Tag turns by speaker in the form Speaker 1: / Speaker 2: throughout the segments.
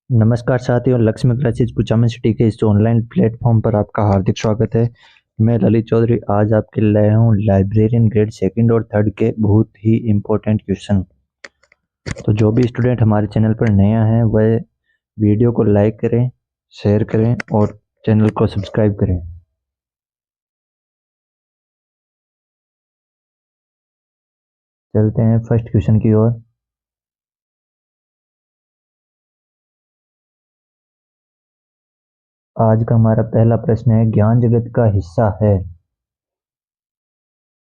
Speaker 1: नमस्कार साथियों, Lakshmi classes Kuchaman city के इस ऑनलाइन प्लेटफॉर्म पर आपका हार्दिक स्वागत है। मैं ललित चौधरी आज आपके लिए लाया हूँ लाइब्रेरियन ग्रेड सेकंड और थर्ड के बहुत ही इम्पोर्टेंट क्वेश्चन। तो जो भी स्टूडेंट हमारे चैनल पर नया है वह वीडियो को लाइक करें, शेयर करें और चैनल को सब्सक्राइब करें। चलते हैं फर्स्ट क्वेश्चन की ओर। आज का हमारा पहला प्रश्न है, ज्ञान जगत का हिस्सा है।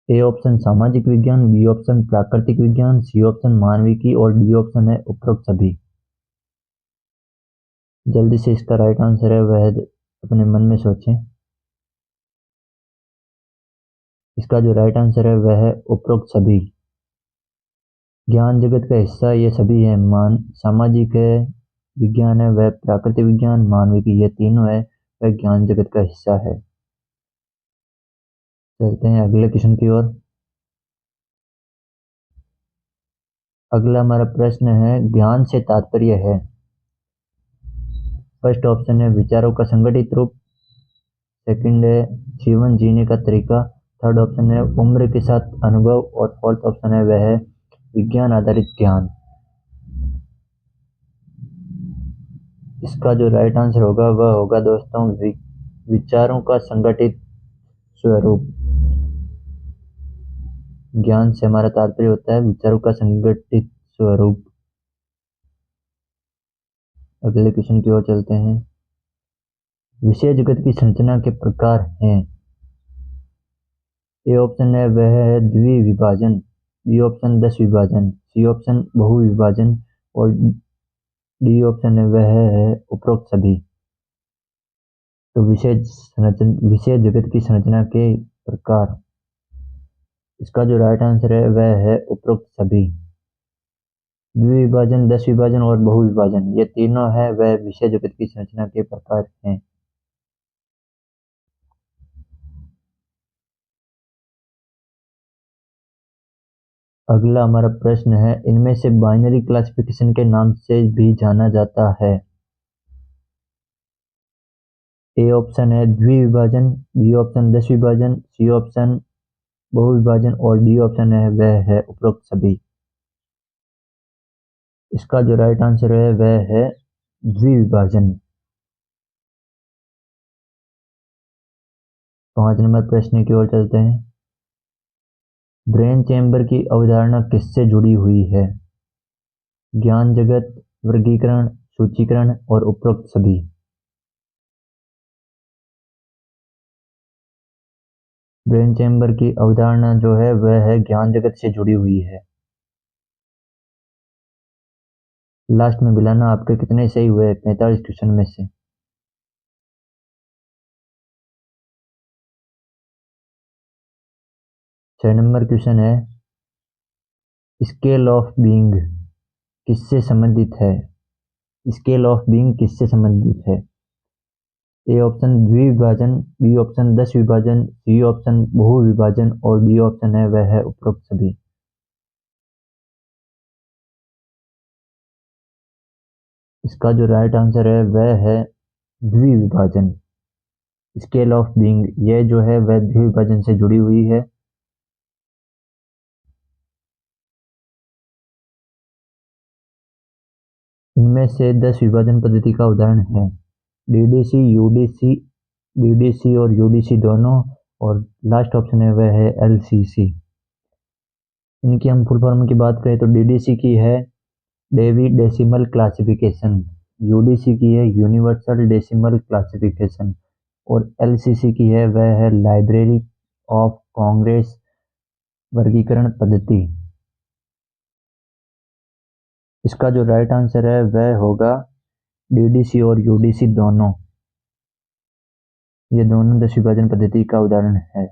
Speaker 1: ए ऑप्शन सामाजिक विज्ञान, बी ऑप्शन प्राकृतिक विज्ञान, सी ऑप्शन मानविकी और डी ऑप्शन है उपरोक्त सभी। जल्दी से इसका राइट आंसर है वह अपने मन में सोचें। इसका जो राइट आंसर है वह है उपरोक्त सभी। ज्ञान जगत का हिस्सा ये सभी है। सामाजिक है, विज्ञान है, वह प्राकृतिक विज्ञान, मानविकी, ये तीनों है वह ज्ञान जगत का हिस्सा है। चलते हैं अगले क्वेश्चन की ओर। अगला हमारा प्रश्न है, ज्ञान से तात्पर्य है। फर्स्ट ऑप्शन है विचारों का संगठित रूप, सेकंड है जीवन जीने का तरीका, थर्ड ऑप्शन है उम्र के साथ अनुभव और फोर्थ ऑप्शन है वह है विज्ञान आधारित ज्ञान। इसका जो राइट आंसर होगा वह होगा दोस्तों विचारों का संगठित स्वरूप। ज्ञान से हमारा तात्पर्य होता है विचारों का संगठित स्वरूप। अगले क्वेश्चन की ओर चलते हैं। विषय जगत की संरचना के प्रकार हैं। ए ऑप्शन है वह है द्विविभाजन, बी ऑप्शन 10 विभाजन, सी ऑप्शन बहुविभाजन और डी ऑप्शन है वह है उपरोक्त सभी। तो विषय जगत की संरचना के प्रकार, इसका जो राइट आंसर है वह है उपरोक्त सभी। द्विविभाजन, 10 विभाजन और बहुविभाजन, ये तीनों है वह विषय जगत की संरचना के प्रकार हैं। अगला हमारा प्रश्न है, इनमें से बाइनरी क्लासिफिकेशन के नाम से भी जाना जाता है। ए ऑप्शन है द्विविभाजन, बी ऑप्शन 10 विभाजन, सी ऑप्शन बहुविभाजन और डी ऑप्शन है वह है उपरोक्त सभी। इसका जो राइट आंसर है वह है द्विविभाजन। 5 नंबर प्रश्न की ओर चलते हैं। ब्रेन चैम्बर की अवधारणा किससे जुड़ी हुई है? ज्ञान जगत, वर्गीकरण, सूचीकरण और उपरोक्त सभी। ब्रेन चैम्बर की अवधारणा जो है वह है ज्ञान जगत से जुड़ी हुई है। लास्ट में मिलाना आपके कितने सही हुए 45 क्वेश्चन में से? छह नंबर क्वेश्चन है, स्केल ऑफ बीइंग किससे संबंधित है? स्केल ऑफ बीइंग किससे संबंधित है? ए ऑप्शन द्विविभाजन, बी ऑप्शन 10 विभाजन, सी ऑप्शन बहुविभाजन और डी ऑप्शन है वह है उपरोक्त सभी। इसका जो राइट आंसर है वह है द्विविभाजन। स्केल ऑफ बीइंग यह जो है वह द्विविभाजन से जुड़ी हुई है। इनमें से 10 विभाजन पद्धति का उदाहरण है डीडीसी, यूडीसी, डीडीसी और यूडीसी दोनों, और लास्ट ऑप्शन है वह है एलसीसी। इनकी हम फुल फॉर्म की बात करें तो डीडीसी की है डेवी डेसिमल क्लासिफिकेशन, यूडीसी की है यूनिवर्सल डेसिमल क्लासिफिकेशन और एलसीसी की है वह है लाइब्रेरी ऑफ कांग्रेस वर्गीकरण पद्धति। इसका जो राइट आंसर है वह होगा डीडीसी और यूडीसी दोनों, ये दोनों 10 विभाजन पद्धति का उदाहरण है।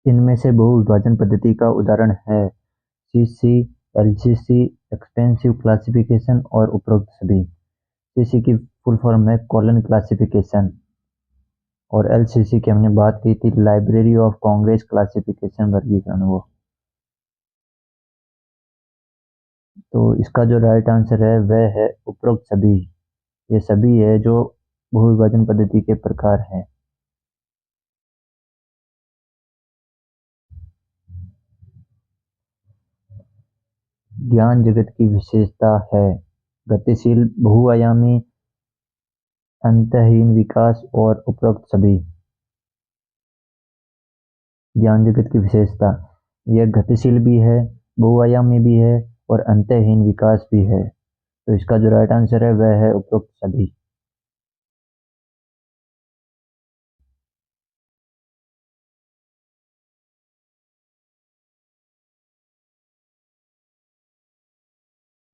Speaker 1: इनमें से बहुविभाजन पद्धति का उदाहरण है सीसी, एलसीसी, एक्सटेंसिव क्लासिफिकेशन और उपरोक्त सभी। सीसी की फुल फॉर्म है कॉलन क्लासिफिकेशन और एलसीसी की हमने बात की थी लाइब्रेरी ऑफ कांग्रेस क्लासिफिकेशन वर्गीकरण वो। तो इसका जो राइट आंसर है वह है उपरोक्त सभी। ये सभी है जो बहुविभाजन पद्धति के प्रकार हैं। ज्ञान जगत की विशेषता है गतिशील, बहुआयामी, अंतहीन विकास और उपरोक्त सभी। ज्ञान जगत की विशेषता, यह गतिशील भी है, बहुआयामी भी है और अंतहीन विकास भी है। तो इसका जो राइट आंसर है वह है उपरोक्त सभी।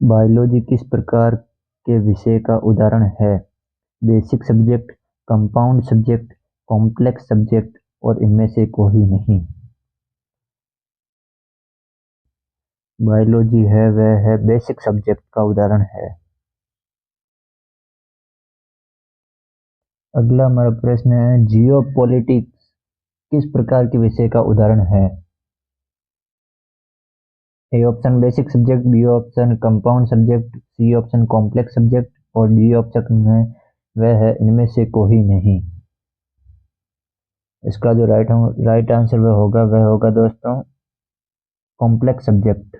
Speaker 1: बायोलॉजी किस प्रकार के विषय का उदाहरण है? Basic subject, compound subject, complex subject और इनमें से कोई नहीं। बायोलॉजी है वह है बेसिक सब्जेक्ट का उदाहरण है। अगला हमारा प्रश्न है जियोपॉलिटिक्स किस प्रकार के विषय का उदाहरण है? A option basic subject, B option compound subject, C option complex subject और डी ऑप्शन में वह है इनमें से कोई नहीं। इसका जो राइट आंसर वह होगा दोस्तों कॉम्प्लेक्स सब्जेक्ट।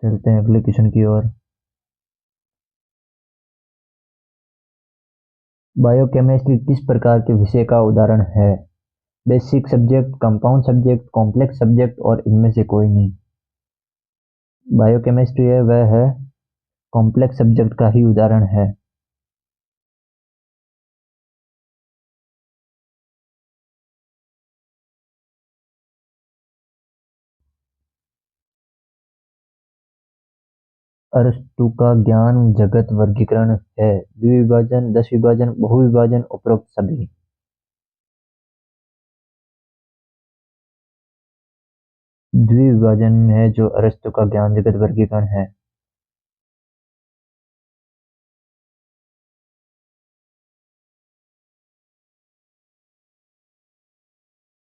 Speaker 1: चलते हैं अगले क्वेश्चन की ओर। बायोकेमिस्ट्री किस प्रकार के विषय का उदाहरण है? Basic subject, compound subject, complex subject और इनमें से कोई नहीं। बायोकेमिस्ट्री है वह है कॉम्प्लेक्स सब्जेक्ट का ही उदाहरण है। अरस्तु का ज्ञान जगत वर्गीकरण है द्विविभाजन, दस विभाजन, बहुविभाजन, उपरोक्त सभी। द्विविभाजन है जो अरस्तु का ज्ञान जगत वर्गीकरण है।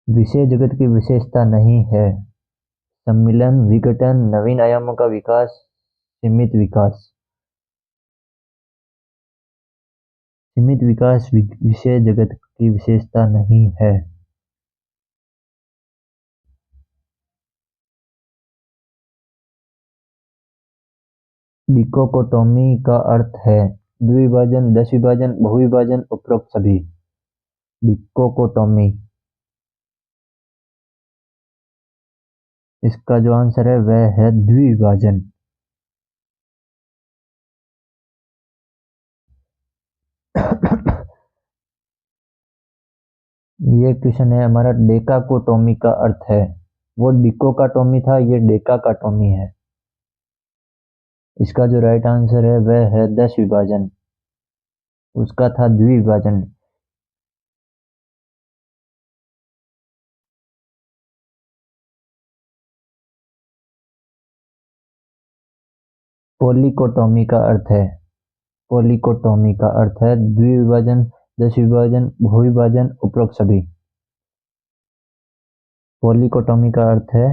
Speaker 1: विषय जगत की विशेषता नहीं है सम्मिलन, विघटन, नवीन आयामों का विकास, सीमित विकास। सीमित विकास विषय जगत की विशेषता नहीं है। डिकोटोमी का अर्थ है द्विविभाजन, दस विभाजन, बहुविभाजन, उपरोक्त सभी। डिकोटोमी, इसका जो आंसर है वह है द्विविभाजन। ये क्वेश्चन है हमारा डेकाकोटोमी का अर्थ है। वो डिकोकाटोमी था, ये डेकाकाटोमी है। इसका जो राइट आंसर है वह है दस विभाजन, उसका था द्विविभाजन। पॉलीकोटोमी का अर्थ है पॉलीकोटोमी का अर्थ है द्विविभाजन, दस विभाजन, बहुविभाजन, उपरोक्त सभी। पॉलीकोटोमी का अर्थ है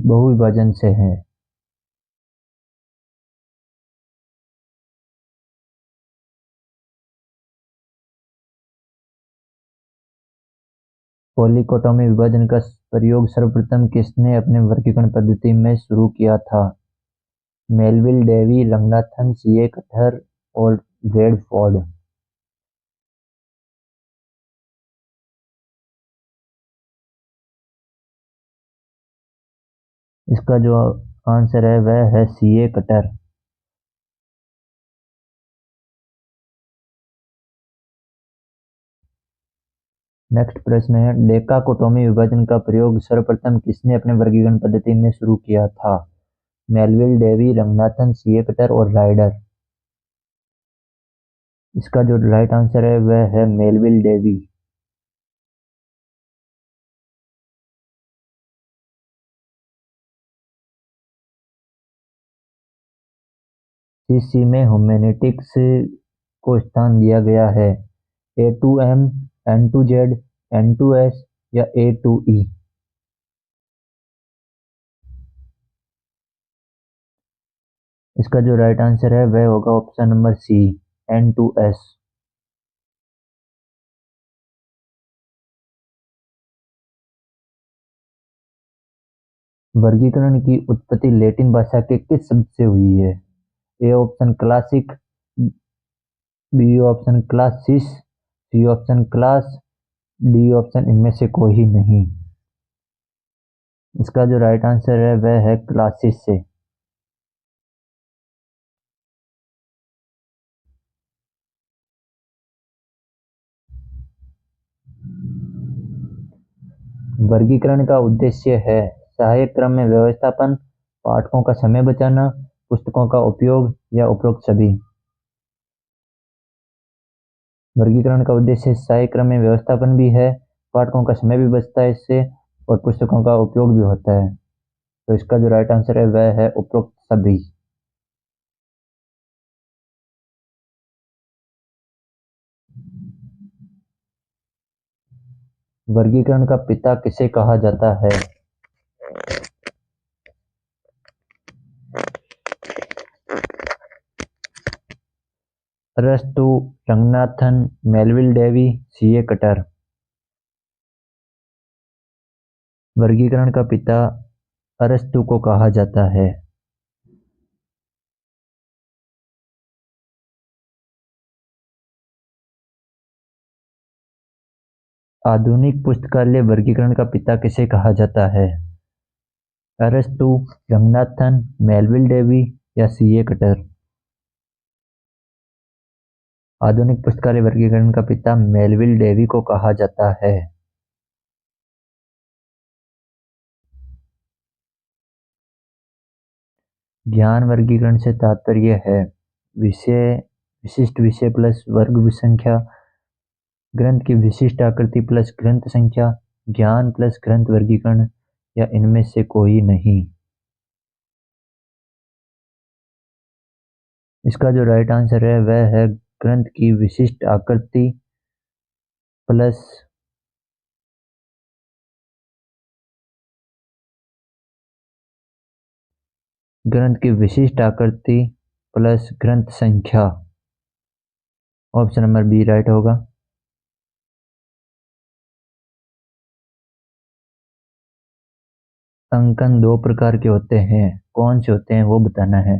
Speaker 1: बहुविभाजन से है। पॉलीकोटोमी विभाजन का प्रयोग सर्वप्रथम किसने अपने वर्गीकरण पद्धति में शुरू किया था? मेलविल डेवी, रंगनाथन, सीए कटहर और ब्रैडफोर्ड। इसका जो आंसर है वह है सीए कटर। नेक्स्ट प्रश्न है डेकाकोटोमी विभाजन का प्रयोग सर्वप्रथम किसने अपने वर्गीकरण पद्धति में शुरू किया था? Melvil Dewey, Ranganathan, C A Cutter और राइडर। इसका जो राइट आंसर है वह है मेलविल डेवी। सीसी में ह्यूमैनिटिक्स को स्थान दिया गया है। A2M, N2Z, N2S, या ए टू ई? इसका जो राइट आंसर है वह होगा option number C, N to S. वर्गीकरण की उत्पत्ति लैटिन भाषा के किस शब्द से हुई है? A option classic, B option classis, C option class, D option इनमें से कोई नहीं। इसका जो राइट आंसर है वह है क्लासिस से। वर्गीकरण का उद्देश्य है सहायक क्रम में व्यवस्थापन, पाठकों का समय बचाना, पुस्तकों का उपयोग या उपरोक्त सभी। वर्गीकरण का उद्देश्य सहायक क्रम में व्यवस्थापन भी है, पाठकों का समय भी बचता है इससे, और पुस्तकों का उपयोग भी होता है। तो इसका जो राइट आंसर है वह है उपरोक्त सभी। वर्गीकरण का पिता किसे कहा जाता है? अरस्तु, Ranganathan, Melvil Dewey, C A Cutter. वर्गीकरण का पिता अरस्तु को कहा जाता है। आधुनिक पुस्तकालय वर्गीकरण का पिता किसे कहा जाता है? अरस्तु, रंगनाथन, मेलविल डेवी या सीए कटर। आधुनिक पुस्तकालय वर्गीकरण का पिता मेलविल डेवी को कहा जाता है। ज्ञान वर्गीकरण से तात्पर्य है विषय, विशिष्ट विषय प्लस वर्ग संख्या, ग्रंथ की विशिष्ट आकृति प्लस ग्रंथ संख्या, ज्ञान प्लस ग्रंथ वर्गीकरण या इनमें से कोई नहीं। इसका जो राइट आंसर है वह है ग्रंथ की विशिष्ट आकृति प्लस ग्रंथ की विशिष्ट आकृति प्लस ग्रंथ संख्या। ऑप्शन नंबर बी राइट होगा। अंकन दो प्रकार के होते हैं, कौन से होते हैं वो बताना है।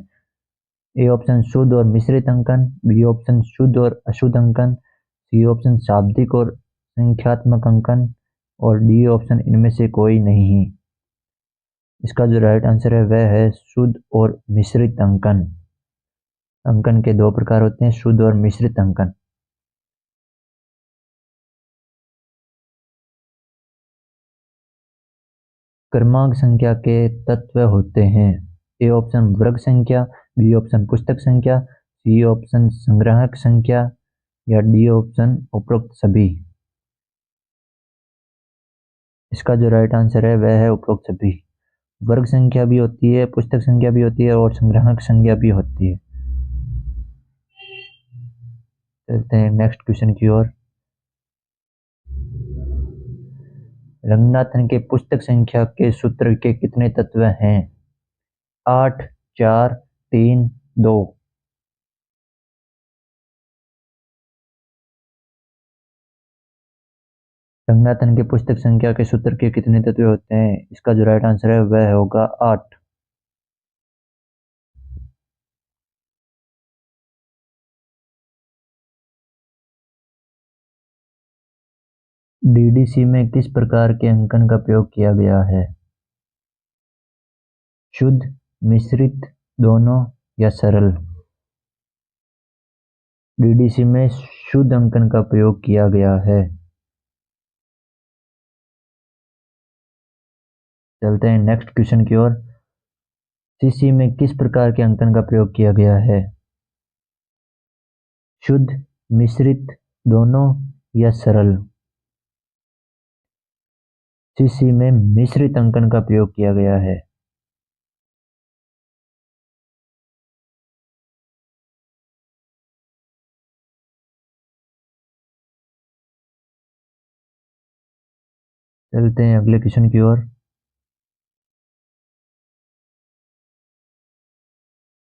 Speaker 1: ए ऑप्शन शुद्ध और मिश्रित अंकन, बी ऑप्शन शुद्ध और अशुद्ध अंकन, सी ऑप्शन शाब्दिक और संख्यात्मक अंकन, और डी ऑप्शन इनमें से कोई नहीं। इसका जो राइट आंसर है वह है शुद्ध और मिश्रित अंकन। अंकन के दो प्रकार होते हैं, शुद्ध और मिश्रित अंकन। क्रमांक संख्या के तत्व होते हैं। ए ऑप्शन वर्ग संख्या, बी ऑप्शन पुस्तक संख्या, सी ऑप्शन संग्राहक संख्या या डी ऑप्शन उपरोक्त सभी। इसका जो राइट आंसर है वह है उपरोक्त सभी। वर्ग संख्या भी होती है, पुस्तक संख्या भी होती है और संग्राहक संख्या भी होती है। चलते हैं नेक्स्ट क्वेश्चन की ओर। रंगनाथन के पुस्तक संख्या के सूत्र के कितने तत्व हैं? 8, 4, 3, 2। रंगनाथन के पुस्तक संख्या के सूत्र के कितने तत्व होते हैं? इसका जो राइट आंसर है वह होगा 8। डीडीसी में किस प्रकार के अंकन का प्रयोग किया गया है? शुद्ध, मिश्रित, दोनों या सरल? डीडीसी में शुद्ध अंकन का प्रयोग किया गया है। चलते हैं नेक्स्ट क्वेश्चन की ओर। सीसी में किस प्रकार के अंकन का प्रयोग किया गया है? शुद्ध, मिश्रित, दोनों या सरल? सीसी में मिश्रित अंकन का प्रयोग किया गया है। चलते हैं अगले क्वेश्चन की ओर।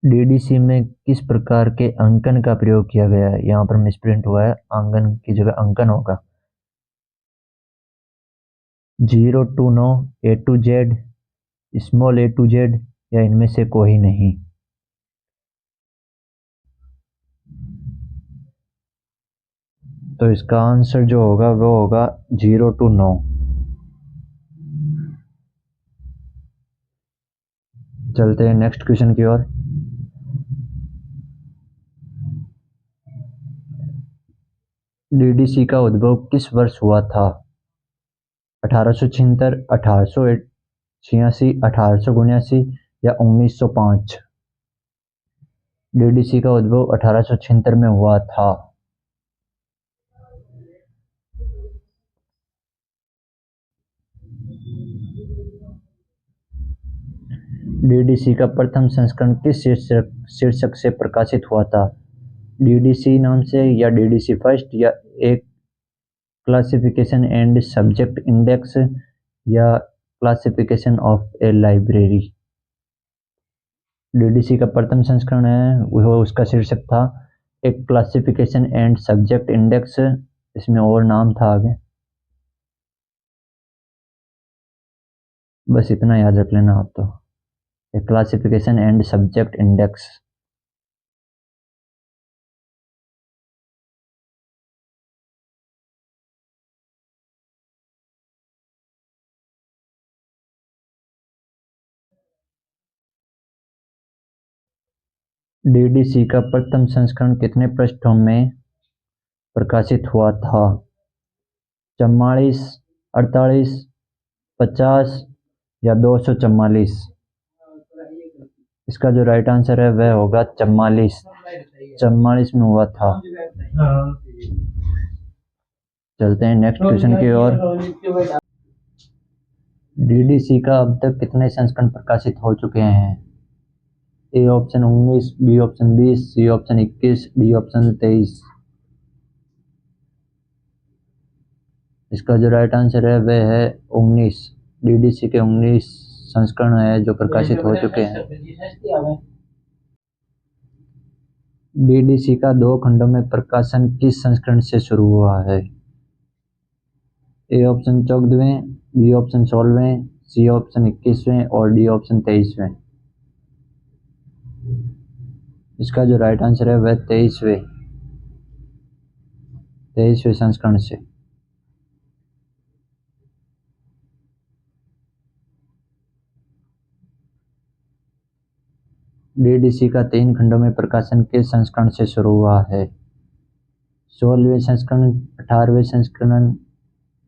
Speaker 1: डीडीसी में किस प्रकार के अंकन का प्रयोग किया गया है? यहाँ पर मिसप्रिंट हुआ है, आंगन की जगह अंकन होगा। 0 to 9, A to Z, small A to Z, या इनमें से कोई नहीं। तो इसका आंसर जो होगा वो होगा 0 to 9। चलते हैं नेक्स्ट क्वेश्चन की ओर। डीडीसी का उद्भव किस वर्ष हुआ था? 1876, 1886, 1879 या 1905? डीडीसी का उद्भव 1876 में हुआ था। डीडीसी का प्रथम संस्करण किस शीर्षक से प्रकाशित हुआ था? डीडीसी नाम से, या डीडीसी फर्स्ट, या एक क्लासिफिकेशन एंड सब्जेक्ट इंडेक्स, या classification of A library? DDC का प्रथम संस्करण है वो, उसका शीर्षक था एक क्लासिफिकेशन एंड सब्जेक्ट इंडेक्स। इसमें और नाम था आगे, बस इतना याद रख लेना आप तो, एक classification and subject index. DDC का प्रथम संस्करण कितने पृष्ठों में प्रकाशित हुआ था? 44, 48, 50 या 244? इसका जो राइट आंसर है वह होगा 44। 44 में हुआ था। चलते हैं नेक्स्ट क्वेश्चन की ओर। डीडीसी का अब तक कितने संस्करण प्रकाशित हो चुके हैं? A option 19, B option 20, C option 21, D option 23? इसका जो राइट आंसर है वह है 19। डीडीसी के 19 संस्करण है जो प्रकाशित हो चुके हैं। डीडीसी का 2 खंडों में प्रकाशन किस संस्करण से शुरू हुआ है? ए ऑप्शन 14वें, बी ऑप्शन 16वें, सी ऑप्शन 21वें और डी ऑप्शन 23वें? इसका जो राइट आंसर है वह 23वें संस्करण से। डीडीसी का 3 खंडों में प्रकाशन किस संस्करण से शुरू हुआ है? 16वें संस्करण, 18वें संस्करण,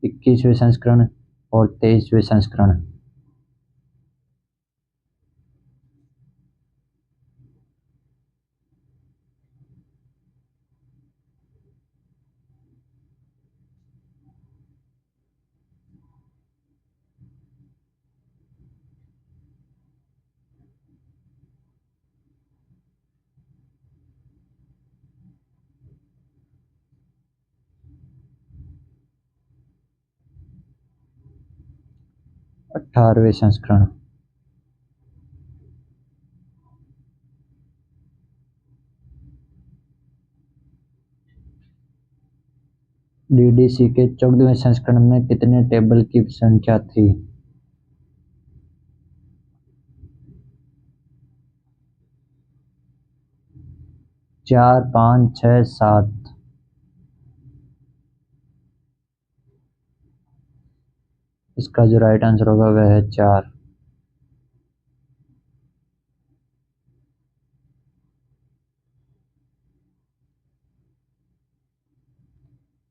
Speaker 1: 21वें संस्करण और 23वें संस्करण? 18वें संस्करण। डीडीसी के 14वें संस्करण में कितने टेबल की संख्या थी? 4, 5, 6, 7? इसका जो राइट आंसर होगा वह है 4।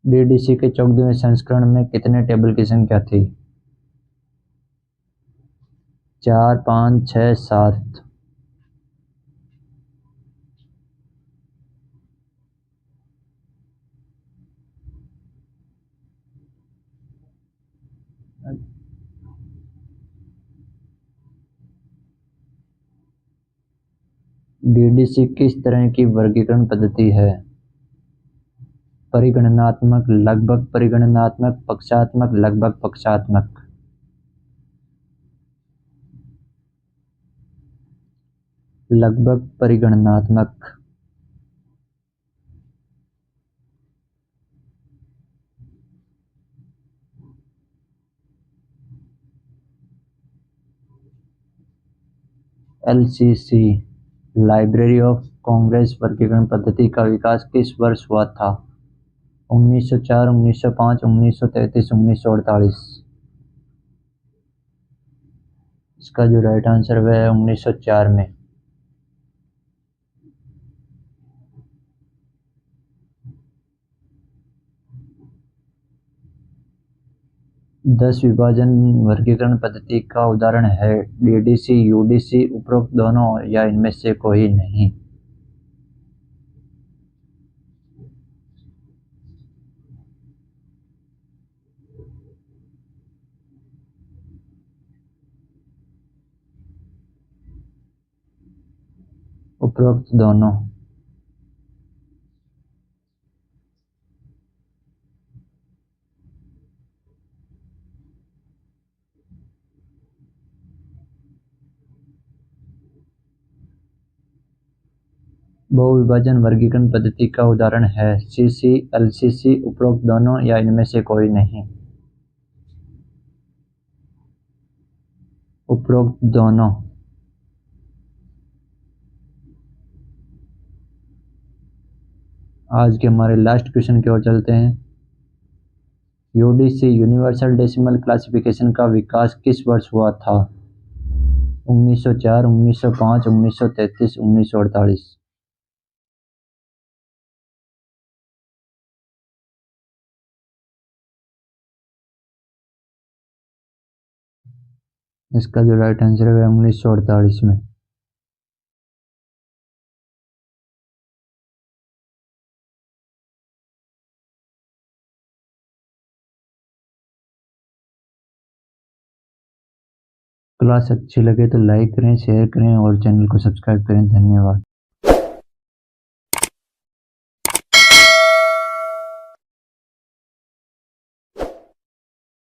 Speaker 1: डीडीसी के 14वें संस्करण में कितने टेबल की संख्या थी? 4, 5, 6, 7? डीडीसी किस तरह की वर्गीकरण पद्धति है? परिगणनात्मक, लगभग परिगणनात्मक, पक्षात्मक, लगभग पक्षात्मक। लगभग परिगणनात्मक। LCC, लाइब्रेरी ऑफ कांग्रेस वर्गीकरण पद्धति का विकास किस वर्ष हुआ था? 1904, 1905, 1933, 1948। इसका जो राइट आंसर वह है 1904 में। दस विभाजन वर्गीकरण पद्धति का उदाहरण है DDC, UDC, उपरोक्त दोनों या इनमें से कोई नहीं। उपरोक्त दोनों। बहुविभाजन वर्गीकरण पद्धति का उदाहरण है CC, LCC, उपरोक्त दोनों या इनमें से कोई नहीं। उपरोक्त दोनों। आज के हमारे लास्ट क्वेश्चन की ओर चलते हैं। UDC, यूनिवर्सल डेसिमल क्लासिफिकेशन का विकास किस वर्ष हुआ था? 1904, 1905, 1933, 1948। इसका जो राइट आंसर है 1948 में। क्लास अच्छी लगे तो लाइक करें, शेयर करें और चैनल को सब्सक्राइब करें। धन्यवाद।